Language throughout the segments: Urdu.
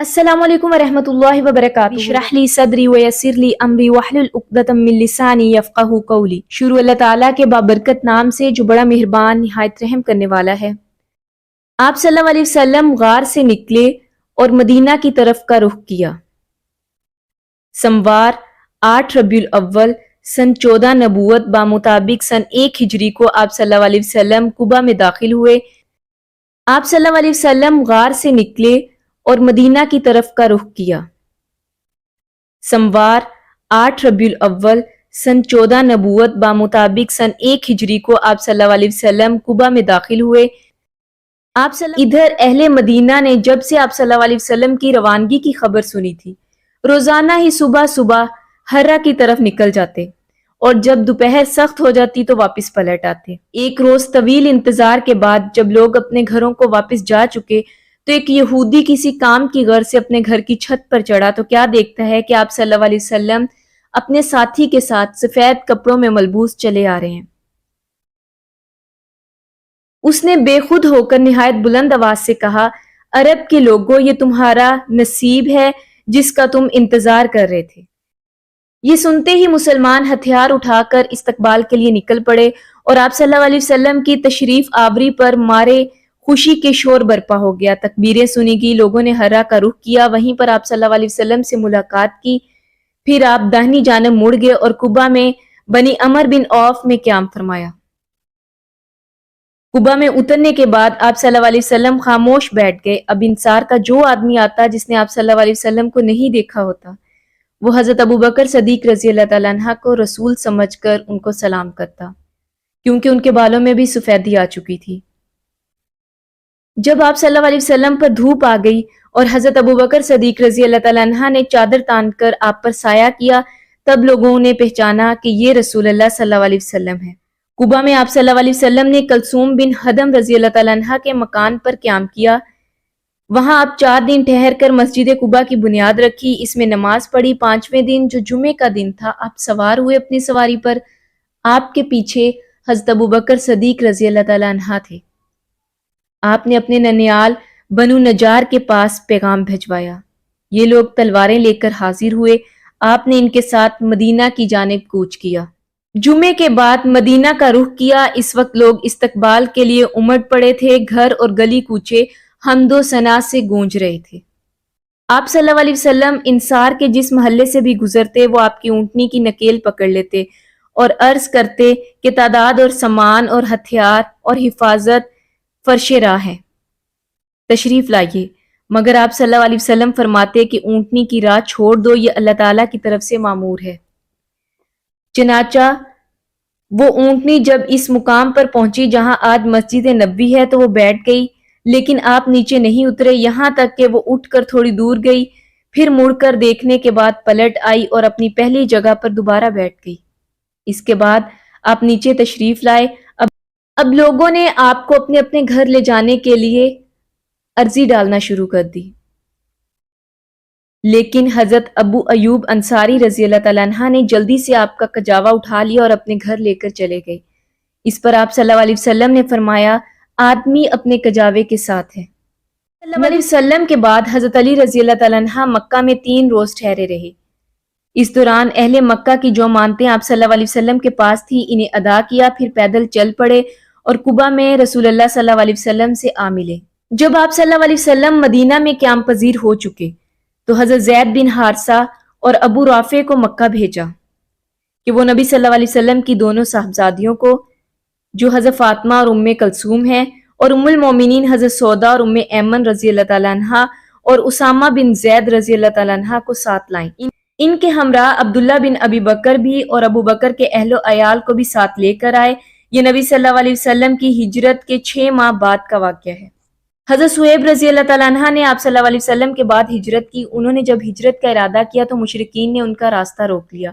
السلام علیکم ورحمۃ اللہ وبرکاتہ اشرح لی صدری ویسر لی امری واحلل عقدۃ من لسانی یفقہوا قولی۔ شروع اللہ تعالیٰ کے بابرکت نام سے جو بڑا مہربان نہایت رحم کرنے والا ہے۔ آپ صلی اللہ علیہ وسلم غار سے نکلے اور مدینہ کی طرف کا رخ کیا۔ سموار 8 ربیع الاول سن 14 نبوت بمطابق سن 1 ہجری کو آپ صلی اللہ علیہ وسلم قباء میں داخل ہوئے۔ آپ صلی اللہ علیہ وسلم غار سے نکلے اور مدینہ کی طرف کا رخ کیا۔ سموار 8 ربیع الاول سن 14 نبوت بمطابق سن 1 ہجری کو آپ صلی اللہ علیہ وسلم قباء میں داخل ہوئے۔ ادھر اہل مدینہ نے جب سے آپ صلی اللہ علیہ وسلم کی روانگی کی خبر سنی تھی، روزانہ ہی صبح صبح ہرہ کی طرف نکل جاتے اور جب دوپہر سخت ہو جاتی تو واپس پلٹ آتے۔ ایک روز طویل انتظار کے بعد جب لوگ اپنے گھروں کو واپس جا چکے تو ایک یہودی کسی کام کی غرض سے اپنے گھر کی چھت پر چڑھا تو کیا دیکھتا ہے کہ آپ صلی اللہ علیہ وسلم اپنے ساتھی کے ساتھ سفید کپڑوں میں ملبوس چلے آ رہے ہیں۔ اس نے بے خود ہو کر نہایت بلند آواز سے کہا، عرب کے لوگوں، یہ تمہارا نصیب ہے جس کا تم انتظار کر رہے تھے۔ یہ سنتے ہی مسلمان ہتھیار اٹھا کر استقبال کے لیے نکل پڑے اور آپ صلی اللہ علیہ وسلم کی تشریف آوری پر مارے خوشی کے شور برپا ہو گیا۔ تکبیریں سنی گئی، لوگوں نے ہرہ کا رخ کیا، وہیں پر آپ صلی اللہ علیہ وسلم سے ملاقات کی۔ پھر آپ داہنی جانب مڑ گئے اور قباء میں بنی عمر بن عوف میں قیام فرمایا۔ قباء میں اترنے کے بعد آپ صلی اللہ علیہ وسلم خاموش بیٹھ گئے۔ اب انصار کا جو آدمی آتا جس نے آپ صلی اللہ علیہ وسلم کو نہیں دیکھا ہوتا، وہ حضرت ابوبکر صدیق رضی اللہ تعالیٰ عنہ کو رسول سمجھ کر ان کو سلام کرتا، کیونکہ ان کے بالوں میں بھی سفیدی آ چکی تھی۔ جب آپ صلی اللہ علیہ وسلم پر دھوپ آ گئی اور حضرت ابوبکر صدیق رضی اللہ تعالیٰ عنہ نے چادر تان کر آپ پر سایہ کیا، تب لوگوں نے پہچانا کہ یہ رسول اللہ صلی اللہ علیہ وسلم ہے۔ قباء میں آپ صلی اللہ علیہ وسلم نے کلثوم بن حدم رضی اللہ تعالیٰ عنہ کے مکان پر قیام کیا۔ وہاں آپ 4 دن ٹھہر کر مسجد قباء کی بنیاد رکھی، اس میں نماز پڑھی۔ 5ویں دن جو جمعے کا دن تھا، آپ سوار ہوئے اپنی سواری پر۔ آپ کے پیچھے حضرت ابوبکر صدیق رضی اللہ تعالیٰ عنہ تھے۔ آپ نے اپنے ننیال بنو نجار کے پاس پیغام بھجوایا۔ یہ لوگ تلواریں لے کر حاضر ہوئے۔ آپ نے ان کے ساتھ مدینہ کی جانب کوچ کیا۔ جمعے کے بعد مدینہ کا رخ کیا۔ اس وقت لوگ استقبال کے لیے امڑ پڑے تھے، گھر اور گلی کوچے حمد و ثنا سے گونج رہے تھے۔ آپ صلی اللہ علیہ وسلم انصار کے جس محلے سے بھی گزرتے وہ آپ کی اونٹنی کی نکیل پکڑ لیتے اور عرض کرتے کہ تعداد اور سامان اور ہتھیار اور حفاظت فرش راہ ہے، تشریف لائیے، مگر آپ صلی اللہ علیہ وسلم فرماتے کہ اونٹنی کی راہ چھوڑ دو، یہ اللہ تعالیٰ کی طرف سے مامور ہے۔ چنانچہ وہ اونٹنی جب اس مقام پر پہنچی جہاں آج مسجد نبوی ہے تو وہ بیٹھ گئی، لیکن آپ نیچے نہیں اترے یہاں تک کہ وہ اٹھ کر تھوڑی دور گئی، پھر مڑ کر دیکھنے کے بعد پلٹ آئی اور اپنی پہلی جگہ پر دوبارہ بیٹھ گئی۔ اس کے بعد آپ نیچے تشریف لائے۔ اب لوگوں نے آپ کو اپنے اپنے گھر لے جانے کے لیے عرضی ڈالنا شروع کر دی، لیکن حضرت ابو ایوب انصاری رضی اللہ تعالیٰ عنہ نے جلدی سے آپ کا کجاوا اٹھا لیا اور اپنے گھر لے کر چلے گئے۔ اس پر آپ صلی اللہ علیہ وسلم نے فرمایا، آدمی اپنے کجاوے کے ساتھ ہے۔ صلی اللہ علیہ وسلم کے بعد حضرت علی رضی اللہ تعالیٰ عنہ مکہ میں 3 روز ٹھہرے رہے۔ اس دوران اہل مکہ کی جو مانتیں آپ صلی اللہ علیہ وسلم کے پاس تھی انہیں ادا کیا، پھر پیدل چل پڑے اور قباء میں رسول اللہ صلی اللہ علیہ وسلم سے آ ملے۔ جب آپ صلی اللہ علیہ وسلم مدینہ میں قیام پذیر ہو چکے تو حضرت زید بن حارثہ اور ابو رافع کو مکہ بھیجا کہ وہ نبی صلی اللہ علیہ وسلم کی دونوں صاحبزادیوں کو، جو حضرت فاطمہ اور ام کلثوم ہیں، اور ام المومنین حضرت سودا اور ام ایمن رضی اللہ تعالیٰ عنہ اور اسامہ بن زید رضی اللہ تعالیٰ عنہ کو ساتھ لائیں۔ ان کے ہمراہ عبداللہ بن ابی بکر بھی اور ابو بکر کے اہل و عیال کو بھی ساتھ لے کر آئے۔ یہ نبی صلی اللہ علیہ وسلم کی ہجرت کے 6 ماہ بعد کا واقعہ ہے۔ حضرت صہیب رضی اللہ تعالیٰ عنہ نے آپ صلی اللہ علیہ وسلم کے بعد ہجرت کی۔ انہوں نے جب ہجرت کا ارادہ کیا تو مشرکین نے ان کا راستہ روک لیا،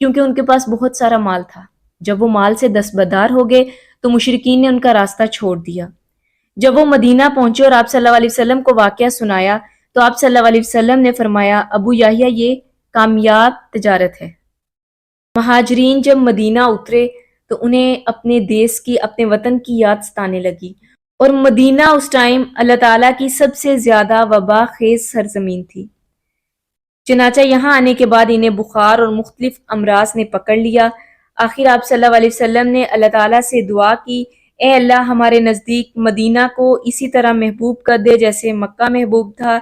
کیونکہ ان کے پاس بہت سارا مال تھا۔ جب وہ مال سے دستبردار ہو گئے تو مشرکین نے ان کا راستہ چھوڑ دیا۔ جب وہ مدینہ پہنچے اور آپ صلی اللہ علیہ وسلم کو واقعہ سنایا تو آپ صلی اللہ علیہ وسلم نے فرمایا، ابو یحییٰ، یہ کامیاب تجارت ہے۔ مہاجرین جب مدینہ اترے تو انہیں اپنے دیس کی، اپنے وطن کی یاد ستانے لگی۔ اور مدینہ اس ٹائم اللہ تعالیٰ کی سب سے زیادہ وبا خیز سرزمین تھی۔ چنانچہ یہاں آنے کے بعد انہیں بخار اور مختلف امراض نے پکڑ لیا۔ آخر آپ صلی اللہ علیہ وسلم نے اللہ تعالیٰ سے دعا کی، اے اللہ ہمارے نزدیک مدینہ کو اسی طرح محبوب کر دے جیسے مکہ محبوب تھا،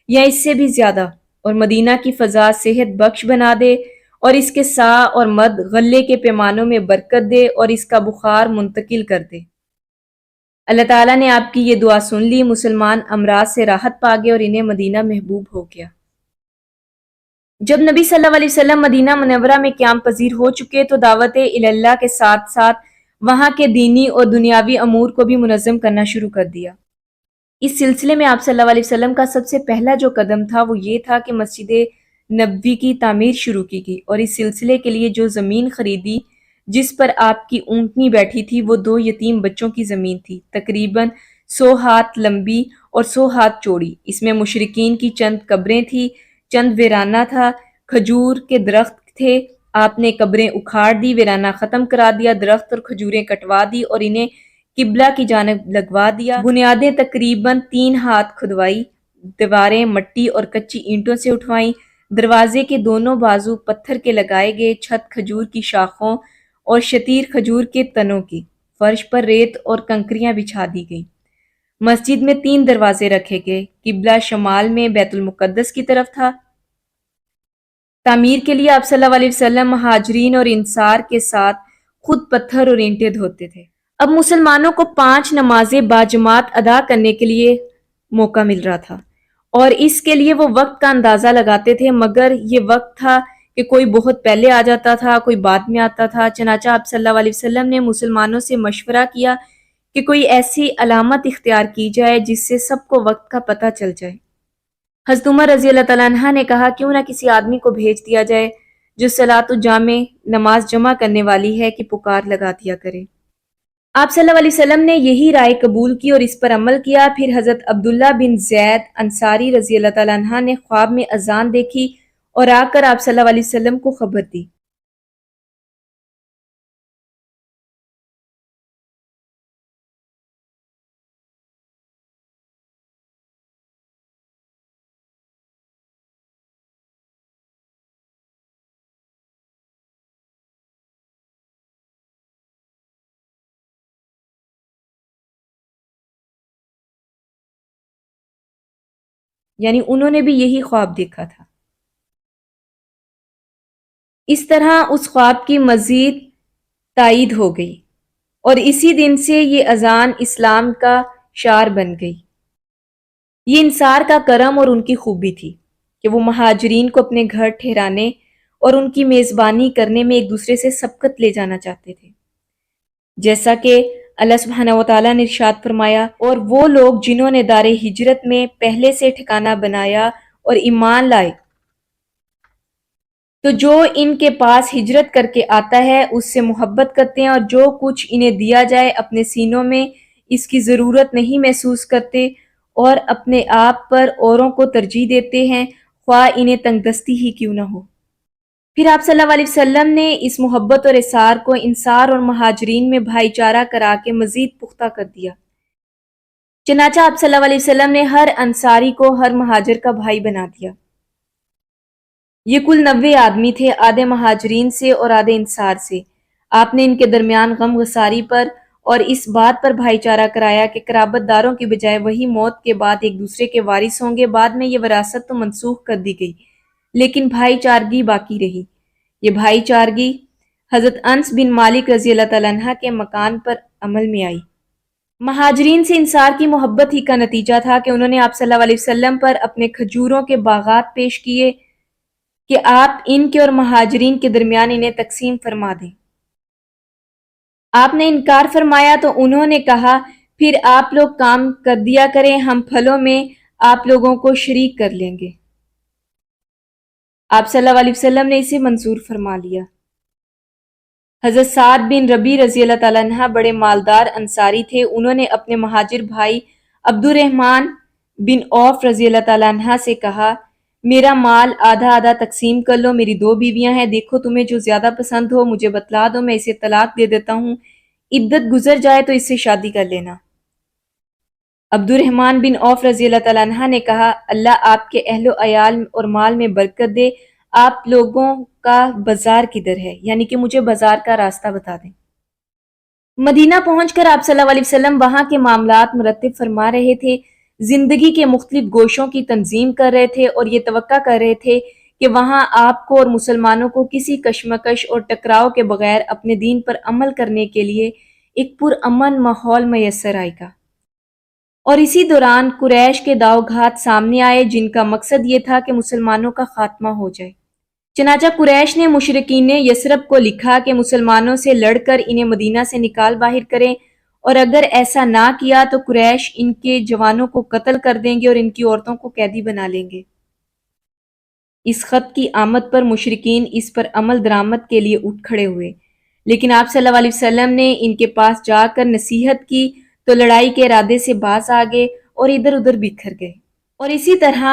یا اس سے بھی زیادہ، اور مدینہ کی فضا صحت بخش بنا دے، اور اس کے سا اور مد غلے کے پیمانوں میں برکت دے، اور اس کا بخار منتقل کر دے۔ اللہ تعالیٰ نے آپ کی یہ دعا سن لی، مسلمان امراض سے راحت پا گئے اور انہیں مدینہ محبوب ہو گیا۔ جب نبی صلی اللہ علیہ وسلم مدینہ منورہ میں قیام پذیر ہو چکے تو دعوت اللہ کے ساتھ ساتھ وہاں کے دینی اور دنیاوی امور کو بھی منظم کرنا شروع کر دیا۔ اس سلسلے میں آپ صلی اللہ علیہ وسلم کا سب سے پہلا جو قدم تھا وہ یہ تھا کہ مسجد نبوی کی تعمیر شروع کی گئی، اور اس سلسلے کے لیے جو زمین خریدی جس پر آپ کی اونٹنی بیٹھی تھی وہ 2 یتیم بچوں کی زمین تھی، تقریباً 100 ہاتھ لمبی اور 100 ہاتھ چوڑی۔ اس میں مشرکین کی چند قبریں تھیں، چند ویرانہ تھا، کھجور کے درخت تھے۔ آپ نے قبریں اکھاڑ دی، ویرانہ ختم کرا دیا، درخت اور کھجوریں کٹوا دی اور انہیں قبلہ کی جانب لگوا دیا۔ بنیادیں تقریباً 3 ہاتھ کھدوائی، دیواریں مٹی اور کچی اینٹوں سے اٹھوائیں، دروازے کے دونوں بازو پتھر کے لگائے گئے، چھت کھجور کی شاخوں اور شتیر کھجور کے تنوں کی، فرش پر ریت اور کنکریاں بچھا دی گئیں۔ مسجد میں 3 دروازے رکھے گئے، قبلہ شمال میں بیت المقدس کی طرف تھا۔ تعمیر کے لیے آپ صلی اللہ علیہ وسلم مہاجرین اور انصار کے ساتھ خود پتھر اور اینٹیں دھوتے تھے۔ اب مسلمانوں کو 5 نمازیں باجماعت ادا کرنے کے لیے موقع مل رہا تھا، اور اس کے لیے وہ وقت کا اندازہ لگاتے تھے، مگر یہ وقت تھا کہ کوئی بہت پہلے آ جاتا تھا، کوئی بعد میں آتا تھا۔ چنانچہ آپ صلی اللہ علیہ وسلم نے مسلمانوں سے مشورہ کیا کہ کوئی ایسی علامت اختیار کی جائے جس سے سب کو وقت کا پتہ چل جائے۔ حضرت عمر رضی اللہ تعالیٰ عنہ نے کہا، کیوں نہ کسی آدمی کو بھیج دیا جائے جو صلاۃ الجامع نماز جمع کرنے والی ہے کہ پکار لگا دیا کرے۔ آپ صلی اللہ علیہ وسلم نے یہی رائے قبول کی اور اس پر عمل کیا۔ پھر حضرت عبداللہ بن زید انصاری رضی اللہ تعالیٰ عنہ نے خواب میں اذان دیکھی اور آ کر آپ صلی اللہ علیہ وسلم کو خبر دی۔ یعنی انہوں نے بھی یہی خواب دیکھا تھا۔ اس طرح اس خواب کی مزید تائید ہو گئی اور اسی دن سے یہ اذان اسلام کا شعار بن گئی۔ یہ انصار کا کرم اور ان کی خوبی تھی کہ وہ مہاجرین کو اپنے گھر ٹھہرانے اور ان کی میزبانی کرنے میں ایک دوسرے سے سبقت لے جانا چاہتے تھے، جیسا کہ اللہ سبحانہ و تعالیٰ نے ارشاد فرمایا، اور وہ لوگ جنہوں نے دار ہجرت میں پہلے سے ٹھکانہ بنایا اور ایمان لائے تو جو ان کے پاس ہجرت کر کے آتا ہے اس سے محبت کرتے ہیں، اور جو کچھ انہیں دیا جائے اپنے سینوں میں اس کی ضرورت نہیں محسوس کرتے اور اپنے آپ پر اوروں کو ترجیح دیتے ہیں، خواہ انہیں تنگ دستی ہی کیوں نہ ہو۔ پھر آپ صلی اللہ علیہ وسلم نے اس محبت اور اثار کو انصار اور مہاجرین میں بھائی چارہ کرا کے مزید پختہ کر دیا۔ چنانچہ آپ صلی اللہ علیہ وسلم نے ہر انصاری کو ہر مہاجر کا بھائی بنا دیا۔ یہ کل 90 آدمی تھے، آدھے مہاجرین سے اور آدھے انصار سے۔ آپ نے ان کے درمیان غم گساری پر اور اس بات پر بھائی چارہ کرایا کہ قرابت داروں کی بجائے وہی موت کے بعد ایک دوسرے کے وارث ہوں گے۔ بعد میں یہ وراثت تو منسوخ کر دی گئی لیکن بھائی چارگی باقی رہی۔ یہ بھائی چارگی حضرت انس بن مالک رضی اللہ تعالیٰ عنہ کے مکان پر عمل میں آئی۔ مہاجرین سے انصار کی محبت ہی کا نتیجہ تھا کہ انہوں نے آپ صلی اللہ علیہ وسلم پر اپنے کھجوروں کے باغات پیش کیے کہ آپ ان کے اور مہاجرین کے درمیان انہیں تقسیم فرما دیں۔ آپ نے انکار فرمایا تو انہوں نے کہا، پھر آپ لوگ کام کر دیا کریں، ہم پھلوں میں آپ لوگوں کو شریک کر لیں گے۔ آپ صلی اللہ علیہ وسلم نے اسے منظور فرما لیا۔ حضرت سعد بن ربی رضی اللہ تعالیٰ عنہ بڑے مالدار انصاری تھے۔ انہوں نے اپنے مہاجر بھائی عبد الرحمن بن عوف رضی اللہ تعالیٰ عنہ سے کہا، میرا مال آدھا آدھا تقسیم کر لو، میری 2 بیویاں ہیں، دیکھو تمہیں جو زیادہ پسند ہو مجھے بتلا دو، میں اسے طلاق دے دیتا ہوں، عدت گزر جائے تو اس سے شادی کر لینا۔ عبد الرحمن بن عوف رضی اللہ تعالیٰ عنہ نے کہا، اللہ آپ کے اہل و عیال اور مال میں برکت دے، آپ لوگوں کا بازار کدھر ہے؟ یعنی کہ مجھے بازار کا راستہ بتا دیں۔ مدینہ پہنچ کر آپ صلی اللہ علیہ وسلم وہاں کے معاملات مرتب فرما رہے تھے، زندگی کے مختلف گوشوں کی تنظیم کر رہے تھے اور یہ توقع کر رہے تھے کہ وہاں آپ کو اور مسلمانوں کو کسی کشمکش اور ٹکراؤ کے بغیر اپنے دین پر عمل کرنے کے لیے ایک پرامن ماحول میسر آئے گا۔ اور اسی دوران قریش کے داؤ گھات سامنے آئے جن کا مقصد یہ تھا کہ مسلمانوں کا خاتمہ ہو جائے۔ چنانچہ قریش نے مشرکین یثرب کو لکھا کہ مسلمانوں سے لڑ کر انہیں مدینہ سے نکال باہر کریں، اور اگر ایسا نہ کیا تو قریش ان کے جوانوں کو قتل کر دیں گے اور ان کی عورتوں کو قیدی بنا لیں گے۔ اس خط کی آمد پر مشرکین اس پر عمل درآمد کے لیے اٹھ کھڑے ہوئے، لیکن آپ صلی اللہ علیہ وسلم نے ان کے پاس جا کر نصیحت کی تو لڑائی کے ارادے سے باز آ گئے اور ادھر ادھر بکھر گئے۔ اور اسی طرح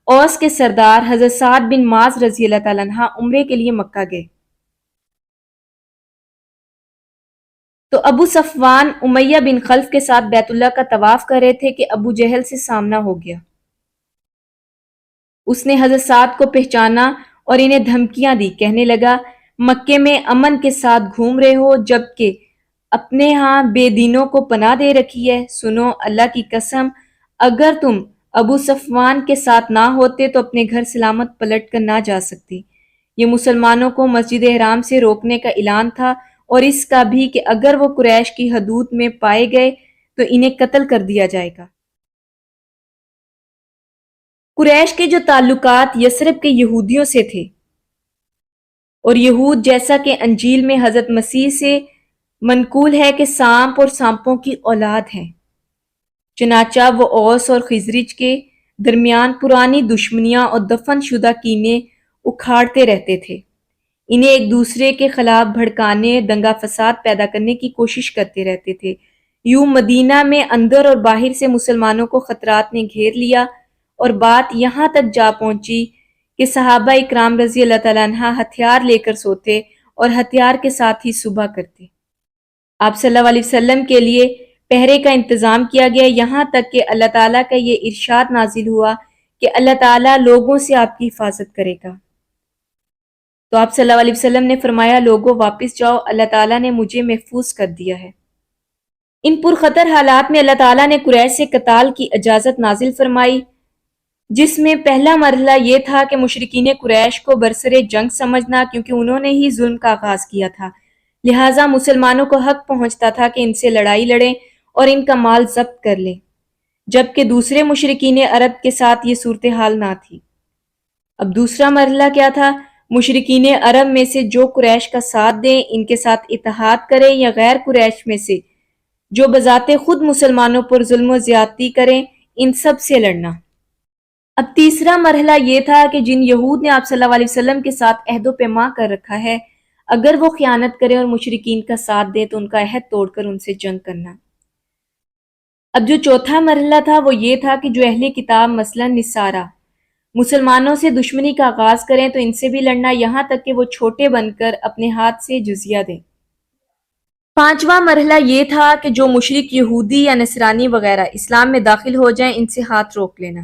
اوس کے سردار حضرت سعد بن معاذ رضی اللہ تعالیٰ عنہ عمرے کے لیے مکہ گئے تو ابو صفوان امیہ بن خلف کے ساتھ بیت اللہ کا طواف کر رہے تھے کہ ابو جہل سے سامنا ہو گیا۔ اس نے حضرت سعد کو پہچانا اور انہیں دھمکیاں دی، کہنے لگا مکے میں امن کے ساتھ گھوم رہے ہو جبکہ اپنے ہاں بے دینوں کو پناہ دے رکھی ہے۔ سنو، اللہ کی قسم، اگر تم ابو صفوان کے ساتھ نہ ہوتے تو اپنے گھر سلامت پلٹ کر نہ جا سکتے۔ یہ مسلمانوں کو مسجد حرام سے روکنے کا اعلان تھا اور اس کا بھی کہ اگر وہ قریش کی حدود میں پائے گئے تو انہیں قتل کر دیا جائے گا۔ قریش کے جو تعلقات یثرب کے یہودیوں سے تھے، اور یہود جیسا کہ انجیل میں حضرت مسیح سے منقول ہے کہ سانپ اور سانپوں کی اولاد ہیں، چنانچہ وہ اوس اور خزرج کے درمیان پرانی دشمنیاں اور دفن شدہ کینے اکھاڑتے رہتے تھے، انہیں ایک دوسرے کے خلاف بھڑکانے، دنگا فساد پیدا کرنے کی کوشش کرتے رہتے تھے۔ یوں مدینہ میں اندر اور باہر سے مسلمانوں کو خطرات نے گھیر لیا اور بات یہاں تک جا پہنچی کہ صحابہ اکرام رضی اللہ تعالیٰ عنہ ہتھیار لے کر سوتے اور ہتھیار کے ساتھ ہی صبح کرتے۔ آپ صلی اللہ علیہ وسلم کے لیے پہرے کا انتظام کیا گیا، یہاں تک کہ اللہ تعالیٰ کا یہ ارشاد نازل ہوا کہ اللہ تعالیٰ لوگوں سے آپ کی حفاظت کرے گا۔ تو آپ صلی اللہ علیہ وسلم نے فرمایا، لوگوں واپس جاؤ، اللہ تعالیٰ نے مجھے محفوظ کر دیا ہے۔ ان پرخطر حالات میں اللہ تعالیٰ نے قریش سے قتال کی اجازت نازل فرمائی، جس میں پہلا مرحلہ یہ تھا کہ مشرکین قریش کو برسر جنگ سمجھنا، کیونکہ انہوں نے ہی ظلم کا آغاز کیا تھا، لہٰذا مسلمانوں کو حق پہنچتا تھا کہ ان سے لڑائی لڑیں اور ان کا مال ضبط کر لیں، جبکہ دوسرے مشرکین عرب کے ساتھ یہ صورتحال نہ تھی۔ اب دوسرا مرحلہ کیا تھا؟ مشرکین عرب میں سے جو قریش کا ساتھ دیں، ان کے ساتھ اتحاد کریں، یا غیر قریش میں سے جو بذات خود مسلمانوں پر ظلم و زیادتی کریں، ان سب سے لڑنا۔ اب تیسرا مرحلہ یہ تھا کہ جن یہود نے آپ صلی اللہ علیہ وسلم کے ساتھ عہد و پیمان کر رکھا ہے، اگر وہ خیانت کریں اور مشرکین کا ساتھ دیں تو ان کا عہد توڑ کر ان سے جنگ کرنا۔ اب جو چوتھا مرحلہ تھا وہ یہ تھا کہ جو اہل کتاب مثلا نصارہ مسلمانوں سے دشمنی کا آغاز کریں تو ان سے بھی لڑنا، یہاں تک کہ وہ چھوٹے بن کر اپنے ہاتھ سے جزیہ دیں۔ پانچواں مرحلہ یہ تھا کہ جو مشرک یہودی یا نصرانی وغیرہ اسلام میں داخل ہو جائیں، ان سے ہاتھ روک لینا۔